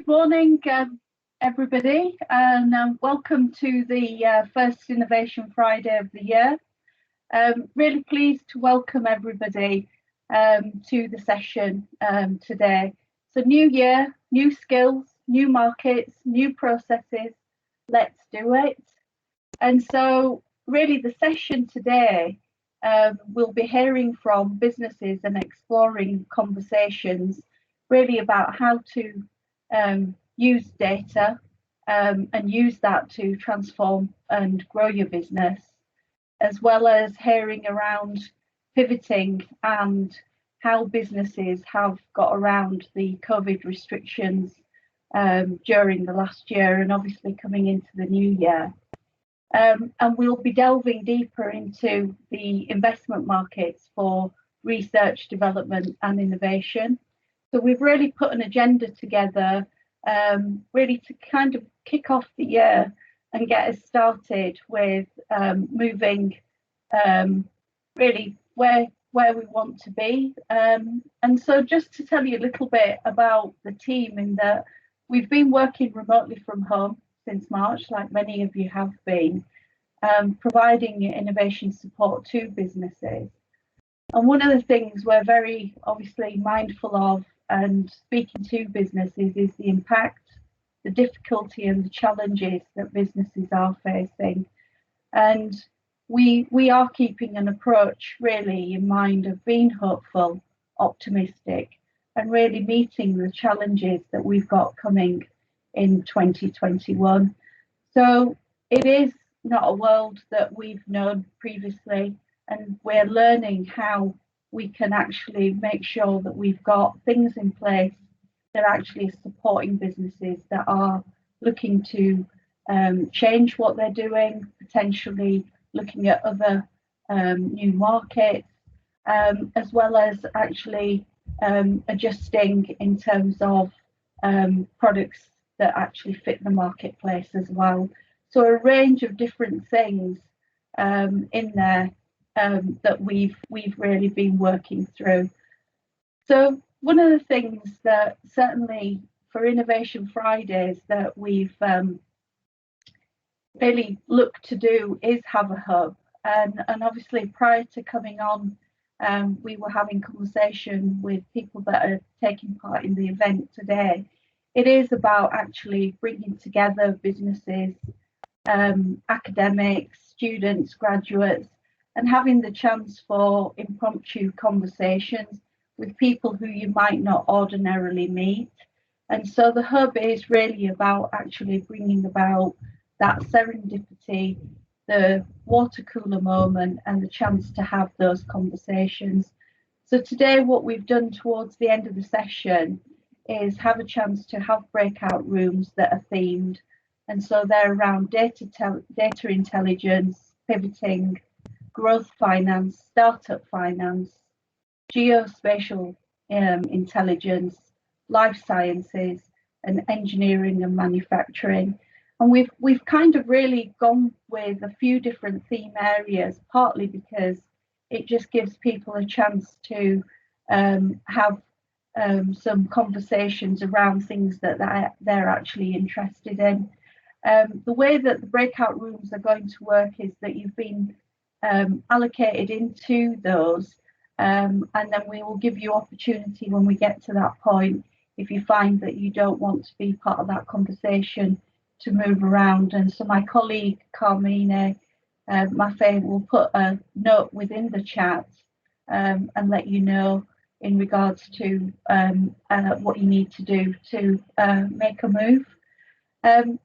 Good morning, everybody, and welcome to the first Innovation Friday of the year. Really pleased to welcome everybody to the session today. So new year, new skills, new markets, new processes, let's do it. And so really the session today, we'll be hearing from businesses and exploring conversations really about how to use data and use that to transform and grow your business, as well as hearing around pivoting and how businesses have got around the COVID restrictions during the last year and obviously coming into the new year. And we'll be delving deeper into the investment markets for research, development and innovation. So we've really put an agenda together really to kind of kick off the year and get us started with moving really where we want to be. And so just to tell you a little bit about the team, in that we've been working remotely from home since March, like many of you have been, providing innovation support to businesses. And one of the things we're very obviously mindful of and speaking to businesses is the impact, the difficulty and the challenges that businesses are facing. And we are keeping an approach really in mind of being hopeful, optimistic, and really meeting the challenges that we've got coming in 2021. So it is not a world that we've known previously, and we're learning how we can actually make sure that we've got things in place that actually are supporting businesses that are looking to change what they're doing, potentially looking at other new markets, as well as actually adjusting in terms of products that actually fit the marketplace as well. So a range of different things in there that we've really been working through. So one of the things that certainly for Innovation Fridays that we've really looked to do is have a hub. And obviously prior to coming on, we were having conversation with people that are taking part in the event today. It is about actually bringing together businesses, academics, students, graduates, and having the chance for impromptu conversations with people who you might not ordinarily meet. And so the hub is really about actually bringing about that serendipity, the water cooler moment, and the chance to have those conversations. So today what we've done towards the end of the session is have a chance to have breakout rooms that are themed. And so they're around data intelligence, pivoting, growth finance, startup finance, geospatial intelligence, life sciences, and engineering and manufacturing. And we've kind of really gone with a few different theme areas, partly because it just gives people a chance to have some conversations around things that they're actually interested in. The way that the breakout rooms are going to work is that you've been allocated into those, and then we will give you opportunity when we get to that point, if you find that you don't want to be part of that conversation, to move around. And so my colleague Carmine Maffei will put a note within the chat and let you know in regards to what you need to do to make a move.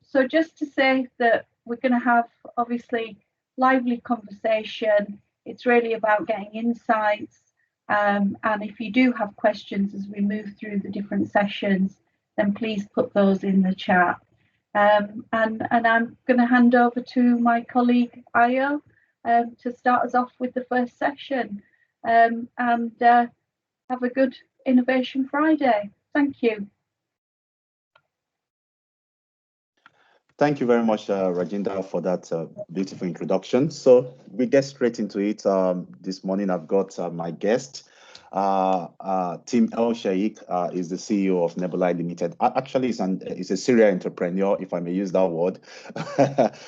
So just to say that we're going to have obviously lively conversation. It's really about getting insights, and if you do have questions as we move through the different sessions, then please put those in the chat. And I'm going to hand over to my colleague Ayo to start us off with the first session, and have a good Innovation Friday. Thank you. Thank you very much, Rajinder, for that beautiful introduction. So we get straight into it. This morning I've got my guest, Tim El-Sheik is the CEO of Nebuli Limited. Actually, he's a serial entrepreneur, if I may use that word.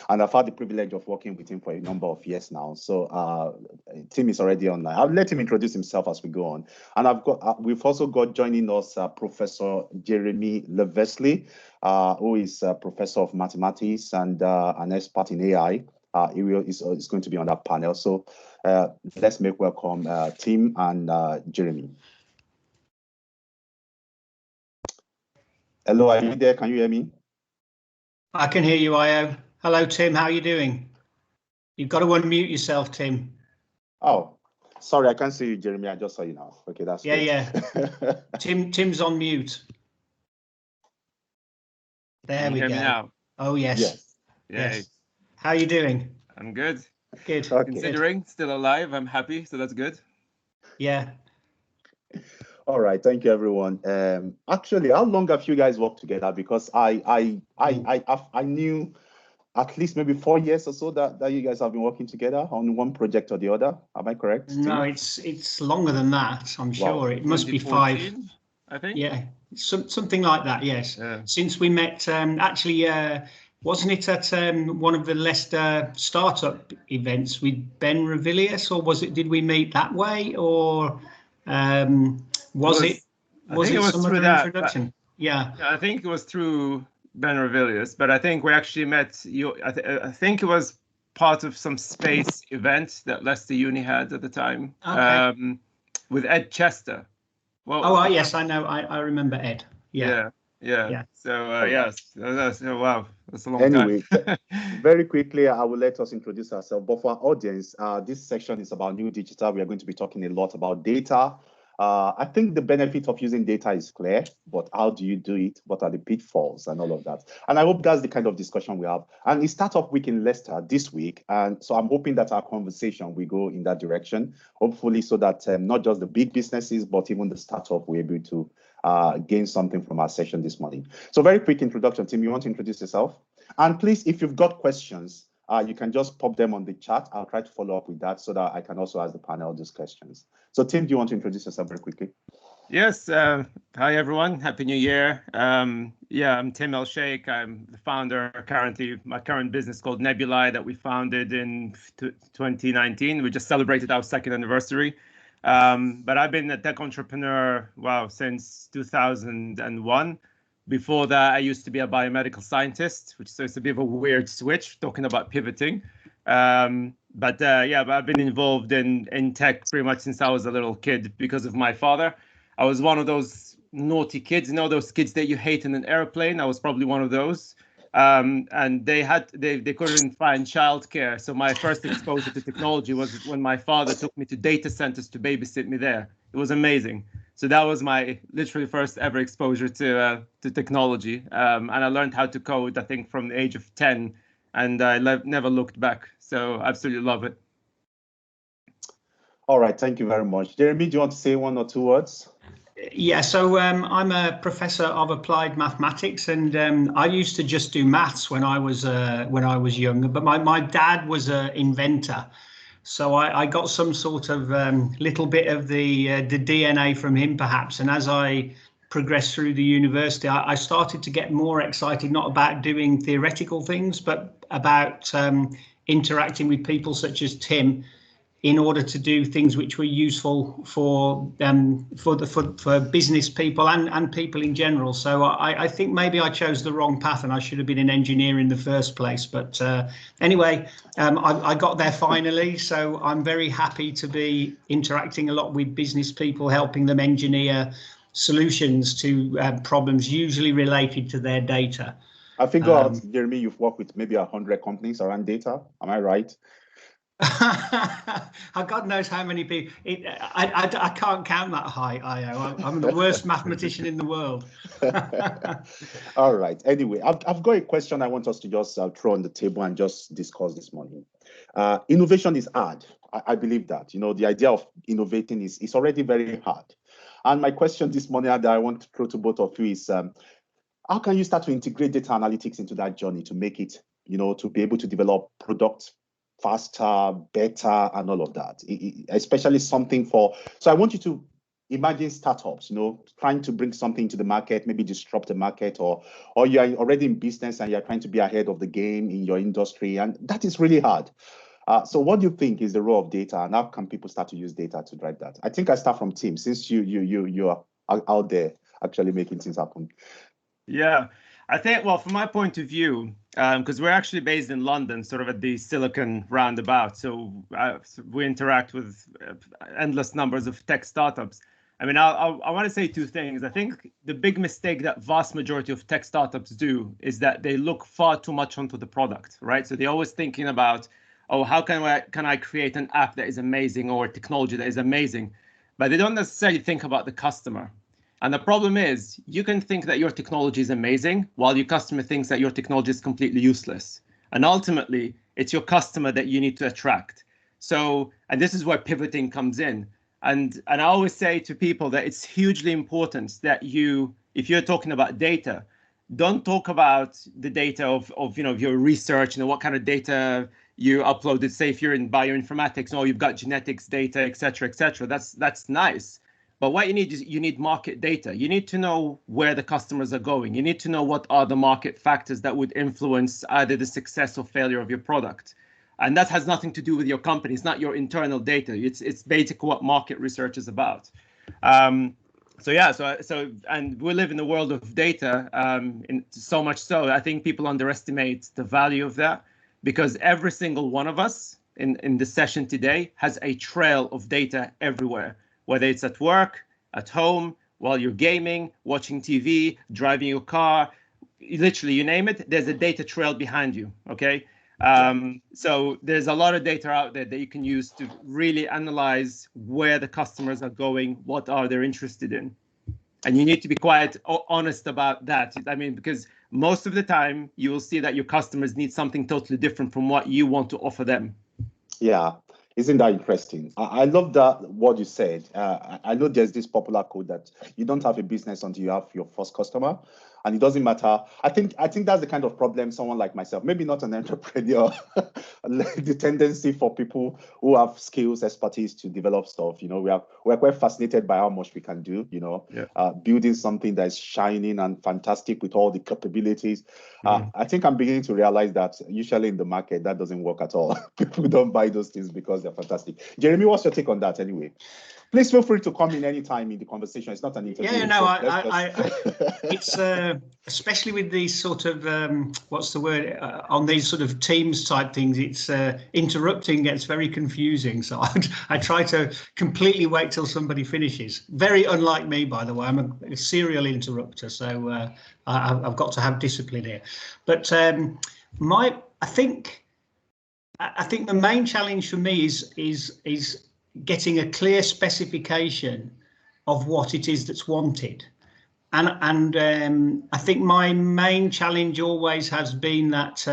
And I've had the privilege of working with him for a number of years now. So Tim is already online. I'll let him introduce himself as we go on. And we've also got joining us Professor Jeremy Levesley, who is a professor of mathematics and an expert in AI. Is going to be on that panel. So let's make welcome Tim and Jeremy. Hello, are you there? Can you hear me? I can hear you, Ayo. Hello, Tim. How are you doing? You've got to unmute yourself, Tim. Oh, sorry, I can't see you, Jeremy. I just saw you now. Okay, that's yeah, great. yeah. Tim's on mute. There we go. Now? Oh yes. Yes. How are you doing? I'm good. Good. Okay. Considering still alive, I'm happy, so that's good. Yeah. All right, thank you, everyone. Actually, how long have you guys worked together? Because I knew at least maybe 4 years or so that you guys have been working together on one project or the other. Am I correct? No, Steve? it's longer than that. I'm Wow. sure it must be 5. I think. Yeah, something like that. Yes. Yeah. Since we met, actually, wasn't it at one of the Leicester startup events with Ben Revilius, or was it? Did we meet that way, or was it some other introduction? Yeah. I think it was through Ben Revilius, but I think we actually met you. I think it was part of some space event that Leicester Uni had at the time. Okay. With Ed Chester. Well, yes, I know. I remember Ed. Yeah. So yes, wow, that's a long anyway, time. Very quickly, I will let us introduce ourselves. But for our audience, this section is about new digital. We are going to be talking a lot about data. I think the benefit of using data is clear, but how do you do it? What are the pitfalls and all of that? And I hope that's the kind of discussion we have. And it's Startup Week in Leicester this week. And so I'm hoping that our conversation will go in that direction, hopefully so that not just the big businesses, but even the startup will be able to gain something from our session this morning. So very quick introduction. Tim, you want to introduce yourself? And please, if you've got questions, you can just pop them on the chat. I'll try to follow up with that so that I can also ask the panel those questions. So Tim, do you want to introduce yourself very quickly? Yes. Hi, everyone. Happy New Year. I'm Tim El-Sheik. I'm the founder currently, my current business called Nebuli that we founded in 2019. We just celebrated our 2nd anniversary. But I've been a tech entrepreneur, since 2001. Before that, I used to be a biomedical scientist, so it's a bit of a weird switch, talking about pivoting. But I've been involved in tech pretty much since I was a little kid because of my father. I was one of those naughty kids, those kids that you hate in an airplane. I was probably one of those. And they couldn't find childcare. So my first exposure to technology was when my father took me to data centers to babysit me there. It was amazing. So that was my literally first ever exposure to technology. And I learned how to code, I think, from the age of 10. And I never looked back. So absolutely love it. All right. Thank you very much. Jeremy, do you want to say 1 or 2 words? Yeah, so I'm a professor of applied mathematics, and I used to just do maths when I was younger. But my dad was an inventor, so I got some sort of little bit of the DNA from him, perhaps. And as I progressed through the university, I started to get more excited, not about doing theoretical things, but about interacting with people such as Tim, in order to do things which were useful for business people and people in general. So I think maybe I chose the wrong path and I should have been an engineer in the first place. But anyway, I got there finally. So I'm very happy to be interacting a lot with business people, helping them engineer solutions to problems usually related to their data. I figure out, Jeremy, you've worked with maybe 100 companies around data. Am I right? God knows how many people. I can't count that high, Ayo. I'm the worst mathematician in the world. All right. Anyway, I've got a question I want us to just throw on the table and just discuss this morning. Innovation is hard. I believe that. The idea of innovating is already very hard. And my question this morning that I want to throw to both of you is, how can you start to integrate data analytics into that journey to make it, to be able to develop products faster, better, and all of that, especially something so I want you to imagine startups, trying to bring something to the market, maybe disrupt the market, or you're already in business and you're trying to be ahead of the game in your industry, and that is really hard. So what do you think is the role of data, and how can people start to use data to drive that? I think I start from Tim, since you are out there actually making things happen. Yeah, I think, well, from my point of view, because we're actually based in London, sort of at the Silicon roundabout, so we interact with endless numbers of tech startups. I mean, I want to say two things. I think the big mistake that vast majority of tech startups do is that they look far too much onto the product, right? So they're always thinking about, oh, how can I create an app that is amazing, or technology that is amazing? But they don't necessarily think about the customer. And the problem is, you can think that your technology is amazing while your customer thinks that your technology is completely useless. And ultimately, it's your customer that you need to attract. So, and this is where pivoting comes in. And I always say to people that it's hugely important that if you're talking about data, don't talk about the data of your research, what kind of data you uploaded. Say if you're in bioinformatics, you've got genetics data, et cetera, et cetera. That's nice. But what you need is market data. You need to know where the customers are going. You need to know what are the market factors that would influence either the success or failure of your product. And that has nothing to do with your company. It's not your internal data. It's basically what market research is about. And we live in a world of data, so much so I think people underestimate the value of that, because every single one of us in the session today has a trail of data everywhere, whether it's at work, at home, while you're gaming, watching TV, driving your car, literally, you name it, there's a data trail behind you, okay? So there's a lot of data out there that you can use to really analyze where the customers are going, what are they interested in. And you need to be quite honest about that. I mean, because most of the time you will see that your customers need something totally different from what you want to offer them. Yeah. Isn't that interesting? I love that what you said. I know there's this popular quote that you don't have a business until you have your first customer, and it doesn't matter. I think that's the kind of problem someone like myself, maybe not an entrepreneur, the tendency for people who have skills, expertise to develop stuff. We're quite fascinated by how much we can do. Building something that's shining and fantastic with all the capabilities. I think I'm beginning to realize that usually in the market that doesn't work at all. People don't buy those things because they're fantastic. Jeremy, what's your take on that anyway? Please feel free to come in anytime in the conversation. It's not an interview. Yeah, no, it's especially with these sort of what's the word on these sort of Teams type things. It's interrupting gets very confusing. So I try to completely wait till somebody finishes. Very unlike me, by the way. I'm a serial interrupter, so I've got to have discipline here. But I think the main challenge for me is getting a clear specification of what it is that's wanted. And I think my main challenge always has been that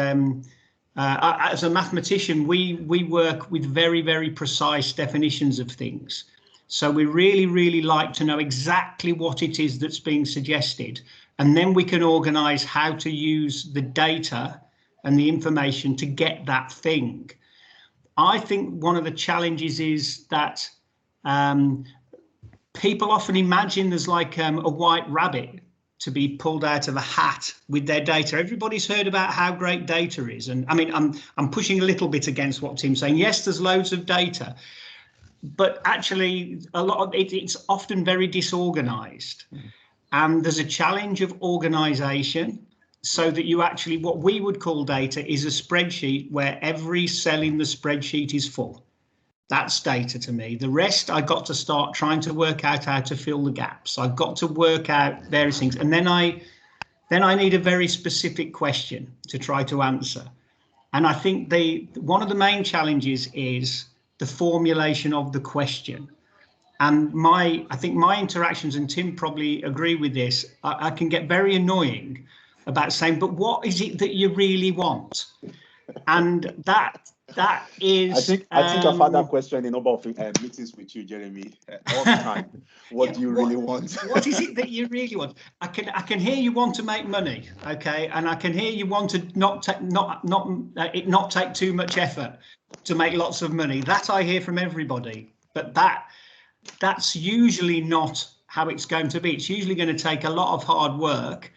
as a mathematician, we work with very, very precise definitions of things. So we really, really like to know exactly what it is that's being suggested. And then we can organize how to use the data and the information to get that thing. I think one of the challenges is that people often imagine there's like a white rabbit to be pulled out of a hat with their data. Everybody's heard about how great data is. And I mean, I'm pushing a little bit against what Tim's saying. Yes, there's loads of data, but actually a lot of it's often very disorganized. And there's a challenge of organization, so that you actually, what we would call data is a spreadsheet where every cell in the spreadsheet is full. That's data to me. The rest, I got to start trying to work out how to fill the gaps. I've got to work out various things. And then I need a very specific question to try to answer. And I think one of the main challenges is the formulation of the question. And I think my interactions, and Tim probably agree with this, I can get very annoying about saying, but what is it that you really want? And that is. I think I've had that question in a number of meetings with you, Jeremy, all the time. What do you really want? What is it that you really want? I can hear you want to make money, okay, and I can hear you want to not take too much effort to make lots of money. That I hear from everybody, but that that's usually not how it's going to be. It's usually going to take a lot of hard work,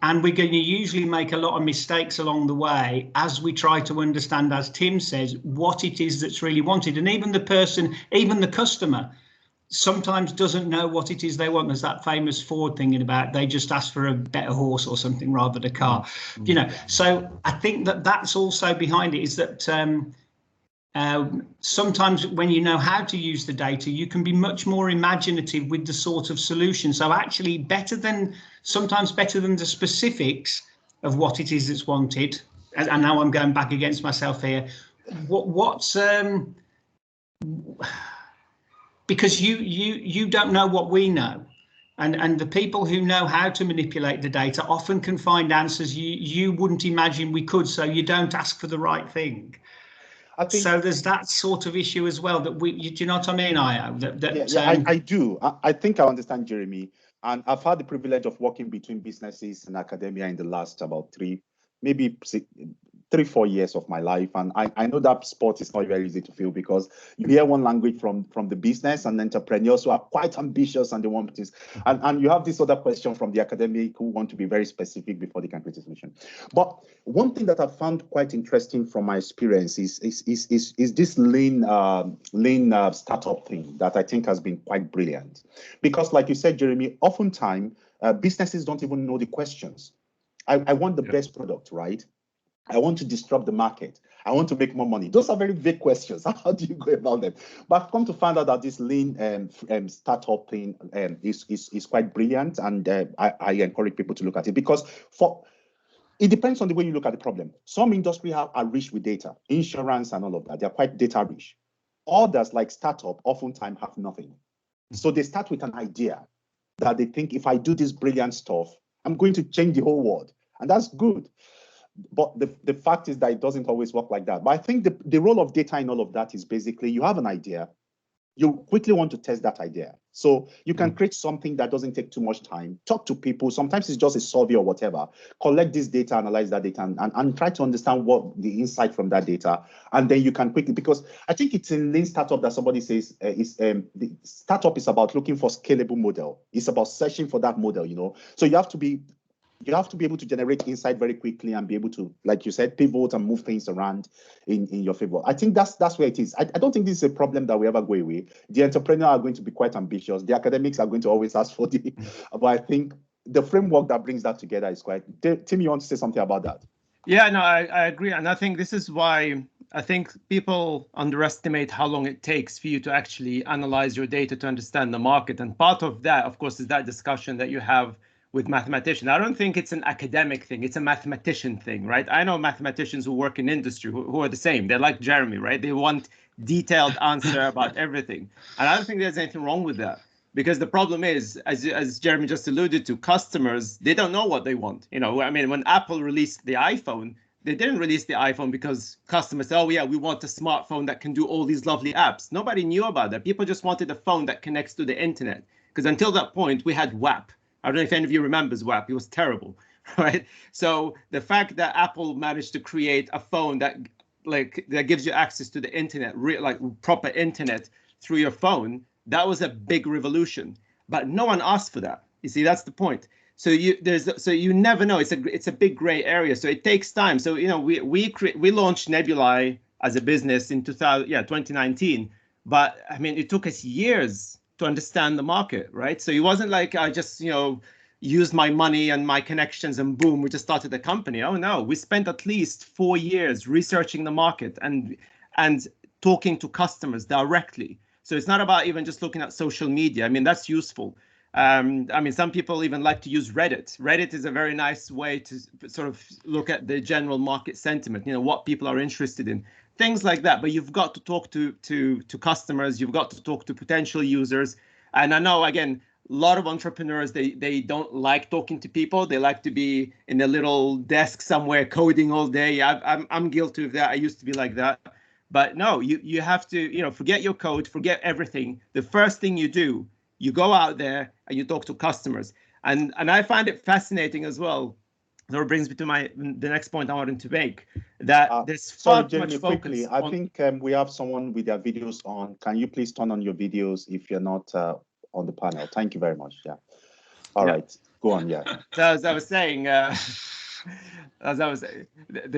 and we're going to usually make a lot of mistakes along the way as we try to understand, as Tim says, what it is that's really wanted. And even the person, even the customer, sometimes doesn't know what it is they want. There's that famous Ford thing about they just ask for a better horse or something rather than a car, you know. So I think that that's also behind it, is that sometimes when you know how to use the data, you can be much more imaginative with the sort of solution. So actually sometimes better than the specifics of what it is that's wanted. And now I'm going back against myself here. Because you don't know what we know. And the people who know how to manipulate the data often can find answers you wouldn't imagine we could, so you don't ask for the right thing. I think, so there's that sort of issue as well, that do you know what I mean, Ayo? I do. I think I understand, Jeremy. And I've had the privilege of working between businesses and academia in the last about 3-4 years of my life, and I know that sport is not very easy to fill, because you hear one language from the business and entrepreneurs who are quite ambitious and they want this, and you have this other question from the academic who want to be very specific before they can create a solution. But one thing that I found quite interesting from my experience is this lean startup thing that I think has been quite brilliant, because like you said, Jeremy, oftentimes businesses don't even know the questions. I want the best product, right? I want to disrupt the market. I want to make more money. Those are very vague questions. How do you go about them? But I've come to find out that this lean startup thing is quite brilliant, and I encourage people to look at it, because it depends on the way you look at the problem. Some industries are rich with data, insurance and all of that. They're quite data rich. Others, like startup, oftentimes have nothing. So they start with an idea that they think, if I do this brilliant stuff, I'm going to change the whole world. And that's good. But the fact is that it doesn't always work like that. But I think the role of data in all of that is basically, you have an idea, you quickly want to test that idea. So you can create something that doesn't take too much time, talk to people. Sometimes it's just a survey or whatever, collect this data, analyze that data, and try to understand what the insight from that data. And then you can quickly, because I think it's in lean startup that somebody says the startup is about looking for scalable model. It's about searching for that model, you know. So you have to be able to generate insight very quickly and be able to, like you said, pivot and move things around in your favor. I think that's where it is. I don't think this is a problem that we ever go away. The entrepreneurs are going to be quite ambitious. The academics are going to always ask for the, but I think the framework that brings that together is quite. Tim, you want to say something about that? Yeah, no, I agree. And I think this is why I think people underestimate how long it takes for you to actually analyze your data to understand the market. And part of that, of course, is that discussion that you have with mathematicians. I don't think it's an academic thing, it's a mathematician thing, right? I know mathematicians who work in industry who are the same. They're like Jeremy, right? They want detailed answer about everything. And I don't think there's anything wrong with that, because the problem is, as Jeremy just alluded to, customers, they don't know what they want. You know, I mean, when Apple released the iPhone, they didn't release the iPhone because customers said, oh yeah, we want a smartphone that can do all these lovely apps. Nobody knew about that. People just wanted a phone that connects to the internet, because until that point, we had WAP. I don't know if any of you remembers WAP. It was terrible, right? So the fact that Apple managed to create a phone that gives you access to the internet, like proper internet through your phone, that was a big revolution. But no one asked for that. You see, that's the point. So you never know. It's a big gray area. So it takes time. So you know, we launched Nebuli as a business in 2019. But I mean, it took us years to understand the market, right? So it wasn't like I just, you know, used my money and my connections and boom, we just started the company. Oh no, we spent at least 4 years researching the market and talking to customers directly. So it's not about even just looking at social media. I mean, that's useful. I mean, some people even like to use Reddit. Reddit is a very nice way to sort of look at the general market sentiment, you know, what people are interested in. Things like that, but you've got to talk to customers. You've got to talk to potential users. And I know, again, a lot of entrepreneurs, they don't like talking to people. They like to be in a little desk somewhere coding all day. I'm guilty of that. I used to be like that. But no, you have to, you know, forget your code, forget everything. The first thing you do, you go out there and you talk to customers. And I find it fascinating as well. So it brings me to the next point I wanted to make, that there's sorry, far too Jeremy, much focus quickly. I think we have someone with their videos on. Can you please turn on your videos if you're not on the panel? Thank you very much. Yeah. All right, go on. Yeah. So as I was saying, the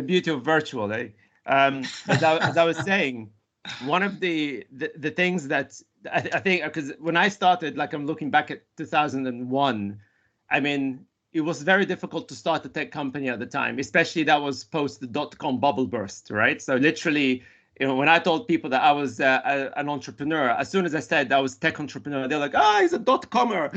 beauty of virtual, eh? As I was saying, one of the things that I think, because when I started, like I'm looking back at 2001, I mean, it was very difficult to start a tech company at the time, especially that was post the dot-com bubble burst, right? So literally, you know, when I told people that I was an entrepreneur, as soon as I said I was tech entrepreneur, they're like, "Ah, he's a dot-comer."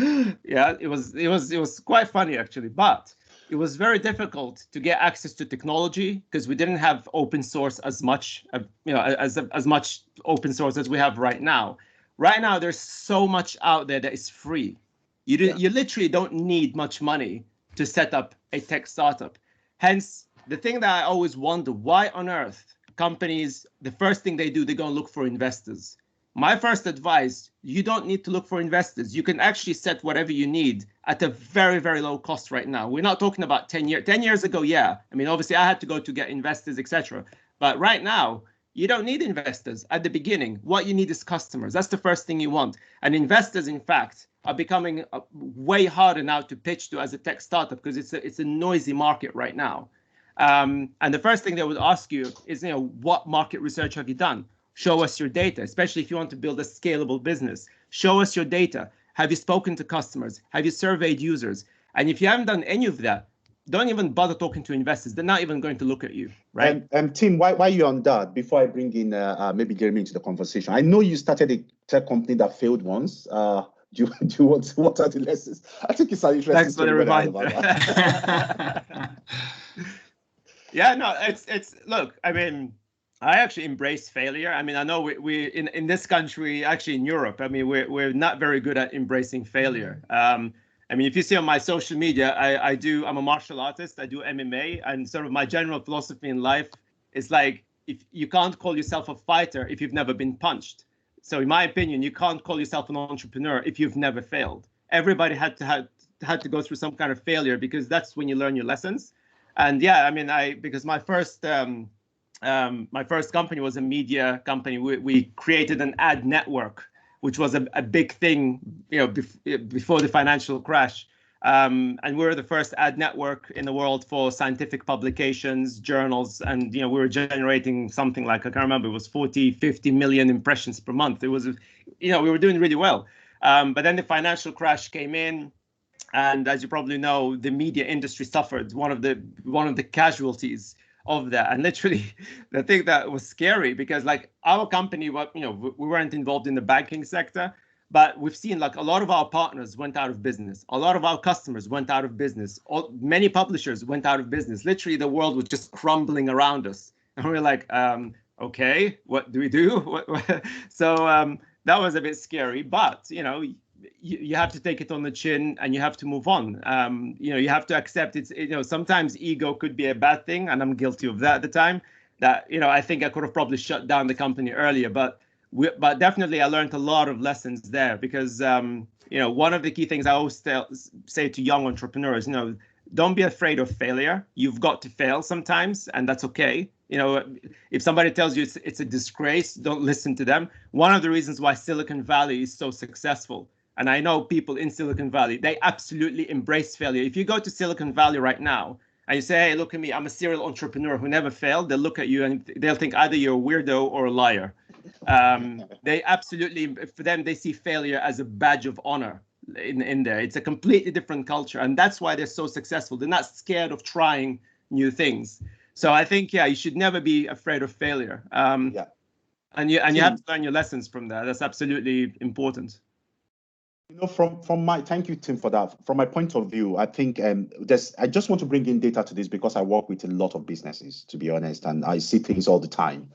Yeah, it was quite funny actually, but it was very difficult to get access to technology because we didn't have open source as much, you know, as much open source as we have right now. Right now, there's so much out there that is free. You literally don't need much money to set up a tech startup. Hence, the thing that I always wonder, why on earth companies, the first thing they do, they go and look for investors. My first advice, you don't need to look for investors. You can actually set whatever you need at a very, very low cost right now. We're not talking about 10 years. 10 years ago, yeah. I mean, obviously, I had to go to get investors, etc. But right now, you don't need investors at the beginning. What you need is customers. That's the first thing you want. And investors, in fact, are becoming way harder now to pitch to as a tech startup because it's a noisy market right now. And the first thing they would ask you is, you know, what market research have you done? Show us your data, especially if you want to build a scalable business. Show us your data. Have you spoken to customers? Have you surveyed users? And if you haven't done any of that, don't even bother talking to investors. They're not even going to look at you, right? And Tim, why you on that? Before I bring in maybe Jeremy into the conversation, I know you started a tech company that failed once. Do you want what are the lessons? I think it's an interesting Thanks for the story reminder. Yeah, no, it's look, I mean, I actually embrace failure. I mean, I know we in this country, actually in Europe, I mean, we're not very good at embracing failure. I mean, if you see on my social media, I'm a martial artist, I do MMA, and sort of my general philosophy in life is like, if you can't call yourself a fighter if you've never been punched. So in my opinion, you can't call yourself an entrepreneur if you've never failed. Everybody had to go through some kind of failure because that's when you learn your lessons. And yeah, I mean, because my first company was a media company. We created an ad network, which was a big thing, you know, before the financial crash. And we were the first ad network in the world for scientific publications, journals, and you know, we were generating something like, I can't remember, it was 40, 50 million impressions per month. It was, you know, we were doing really well. But then the financial crash came in. And as you probably know, the media industry suffered, one of the casualties of that. And literally, the thing that was scary, because like our company, you know, we weren't involved in the banking sector, but we've seen like a lot of our partners went out of business. A lot of our customers went out of business. Many publishers went out of business. Literally, the world was just crumbling around us. And we were like, okay, what do we do? So that was a bit scary, but, you know, you have to take it on the chin and you have to move on. You know, you have to accept it. You know, sometimes ego could be a bad thing, and I'm guilty of that at the time. That, you know, I think I could have probably shut down the company earlier, but definitely I learned a lot of lessons there because, you know, one of the key things I always say to young entrepreneurs, you know, don't be afraid of failure. You've got to fail sometimes, and that's okay. You know, if somebody tells you it's a disgrace, don't listen to them. One of the reasons why Silicon Valley is so successful, and I know people in Silicon Valley, they absolutely embrace failure. If you go to Silicon Valley right now and you say, hey, look at me, I'm a serial entrepreneur who never failed, they'll look at you and they'll think either you're a weirdo or a liar. They absolutely, for them, they see failure as a badge of honor in there. It's a completely different culture. And that's why they're so successful. They're not scared of trying new things. So I think, yeah, you should never be afraid of failure. Yeah. And you have to learn your lessons from that. That's absolutely important. You know, from my, thank you, Tim, for that. From my point of view, I think I just want to bring in data to this because I work with a lot of businesses, to be honest, and I see things all the time.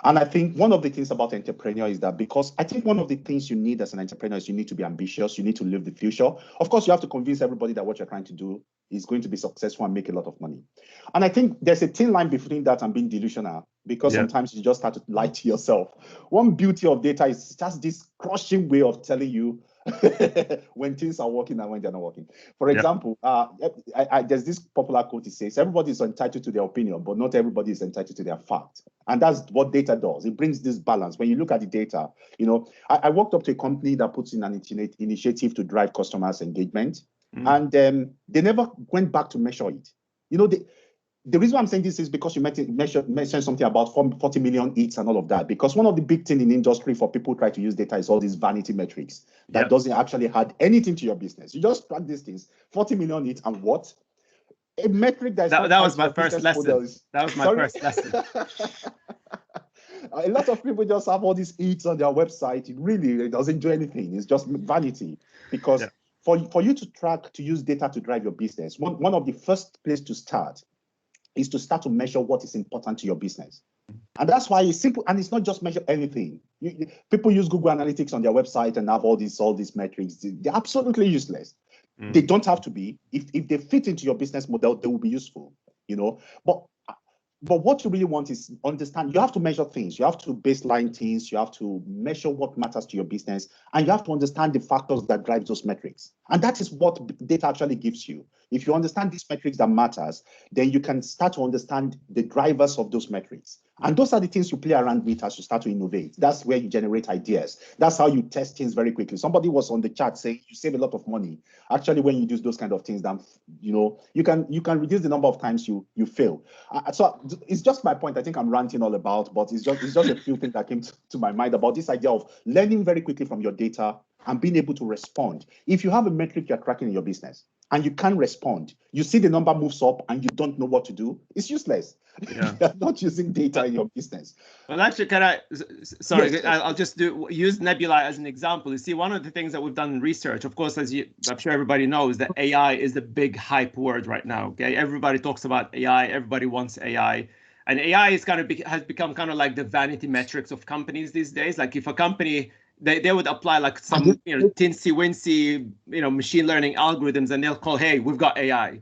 And I think one of the things about entrepreneur is that, because I think one of the things you need as an entrepreneur is you need to be ambitious. You need to live the future. Of course, you have to convince everybody that what you're trying to do is going to be successful and make a lot of money. And I think there's a thin line between that and being delusional, because sometimes you just have to lie to yourself. One beauty of data is just this crushing way of telling you, when things are working and when they're not working. For example, there's this popular quote. It says, everybody is entitled to their opinion, but not everybody is entitled to their fact. And that's what data does. It brings this balance. When you look at the data, you know, I worked up to a company that puts in an initiative to drive customers' engagement. And they never went back to measure it. You know, the reason why I'm saying this is because you mentioned something about 40 million hits and all of that. Because one of the big things in industry for people who try to use data is all these vanity metrics that doesn't actually add anything to your business. You just track these things, 40 million hits and what? A metric that was my first lesson. That was my first lesson. A lot of people just have all these hits on their website. It doesn't do anything. It's just vanity. Because for you to track, to use data to drive your business, one of the first place to start is to start to measure what is important to your business. And that's why it's simple, and it's not just measure anything. People use Google Analytics on their website and have all these metrics. They're absolutely useless. They don't have to be. If they fit into your business model, they will be useful, you know. But what you really want is understand, you have to measure things, you have to baseline things, you have to measure what matters to your business, and you have to understand the factors that drive those metrics. And that is what data actually gives you. If you understand these metrics that matters, then you can start to understand the drivers of those metrics. And those are the things you play around with as you start to innovate. That's where you generate ideas. That's how you test things very quickly. Somebody was on the chat saying you save a lot of money. Actually, when you do those kind of things, then you know you can reduce the number of times you fail. So it's just my point. I think I'm ranting all about, but it's just a few things that came to my mind about this idea of learning very quickly from your data and being able to respond. If you have a metric you're tracking in your business and you can't respond, you see the number moves up and you don't know what to do, it's useless. Yeah. You're not using data in your business. Well, actually, Yes. I'll just use Nebuli as an example. You see, one of the things that we've done in research, of course, I'm sure everybody knows that AI is the big hype word right now. Okay, everybody talks about AI, everybody wants AI. And AI is has become kind of like the vanity metrics of companies these days. Like if a company, they would apply like some tinsy-wincy machine learning algorithms, and they'll call, hey, we've got AI,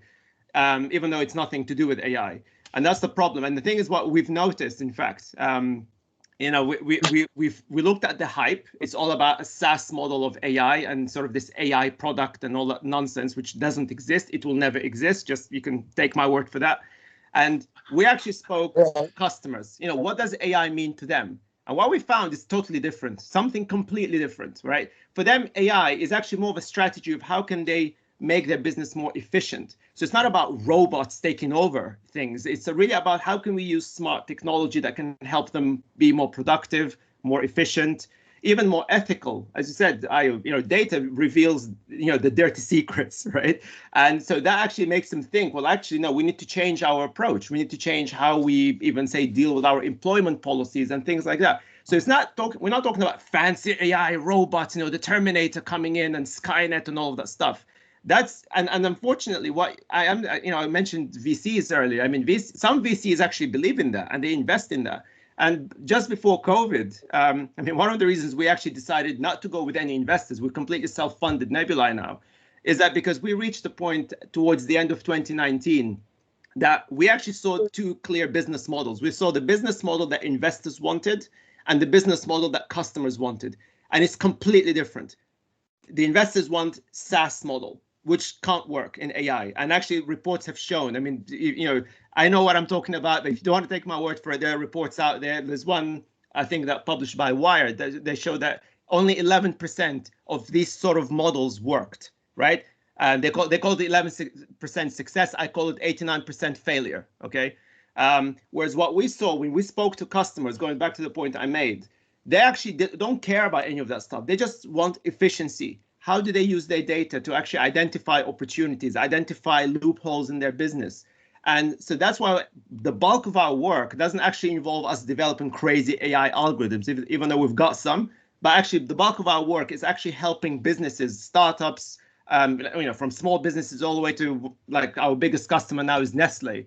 even though it's nothing to do with AI. And that's the problem. And the thing is, what we've noticed, in fact, we looked at the hype. It's all about a SaaS model of AI and sort of this AI product and all that nonsense, which doesn't exist. It will never exist. Just you can take my word for that. And we actually spoke to customers. What does AI mean to them? And what we found is totally different, something completely different, right? For them, AI is actually more of a strategy of how can they make their business more efficient. So it's not about robots taking over things. It's really about how can we use smart technology that can help them be more productive, more efficient, even more ethical. As you said, data reveals, the dirty secrets, right? And so that actually makes them think, well, actually, no, we need to change our approach. We need to change how we even deal with our employment policies and things like that. So we're not talking about fancy AI robots, the Terminator coming in and Skynet and all of that stuff. And unfortunately, what I mentioned VCs earlier. I mean, some VCs actually believe in that and they invest in that. And just before COVID, one of the reasons we actually decided not to go with any investors, we're completely self-funded Nebuli now, is that because we reached the point towards the end of 2019 that we actually saw two clear business models. We saw the business model that investors wanted and the business model that customers wanted. And it's completely different. The investors want SaaS model, which can't work in AI. And actually reports have shown, I know what I'm talking about, but if you don't want to take my word for it, there are reports out there. There's one, I think, that published by Wired, they show that only 11% of these sort of models worked, right? And they call it 11% success. I call it 89% failure, okay? Whereas what we saw when we spoke to customers, going back to the point I made, they actually don't care about any of that stuff. They just want efficiency. How do they use their data to actually identify opportunities, identify loopholes in their business? And so that's why the bulk of our work doesn't actually involve us developing crazy AI algorithms, even though we've got some. But actually, the bulk of our work is actually helping businesses, startups, from small businesses all the way to like our biggest customer now is Nestle.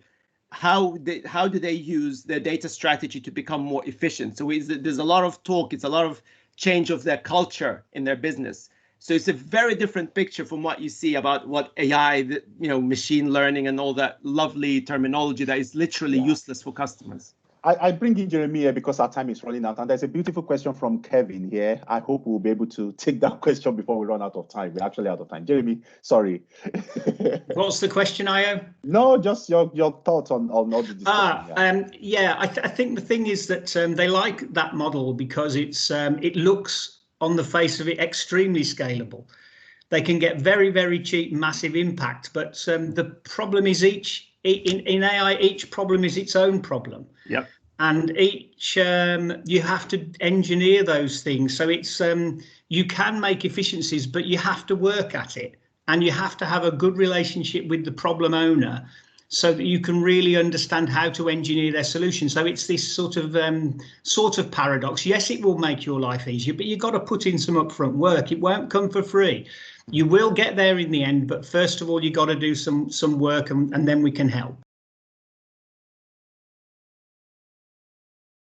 How do they use their data strategy to become more efficient? So there's a lot of talk. It's a lot of change of their culture in their business. So it's a very different picture from what you see about what AI, machine learning and all that lovely terminology that is literally useless for customers. I bring in Jeremy here because our time is running out, and there's a beautiful question from Kevin here. I hope we'll be able to take that question before we run out of time. We're actually out of time. Jeremy, sorry. What's the question, Ayo? No, just your thoughts on all the discussion. Yeah, I think the thing is that they like that model because it looks on the face of it extremely scalable. They can get very, very cheap, massive impact, but the problem is in AI, each problem is its own problem. Yep. And each you have to engineer those things. So it's you can make efficiencies, but you have to work at it, and you have to have a good relationship with the problem owner so that you can really understand how to engineer their solution. So it's this sort of paradox. Yes, it will make your life easier, but you've got to put in some upfront work. It won't come for free. You will get there in the end, but first of all, you've got to do some work, and then we can help.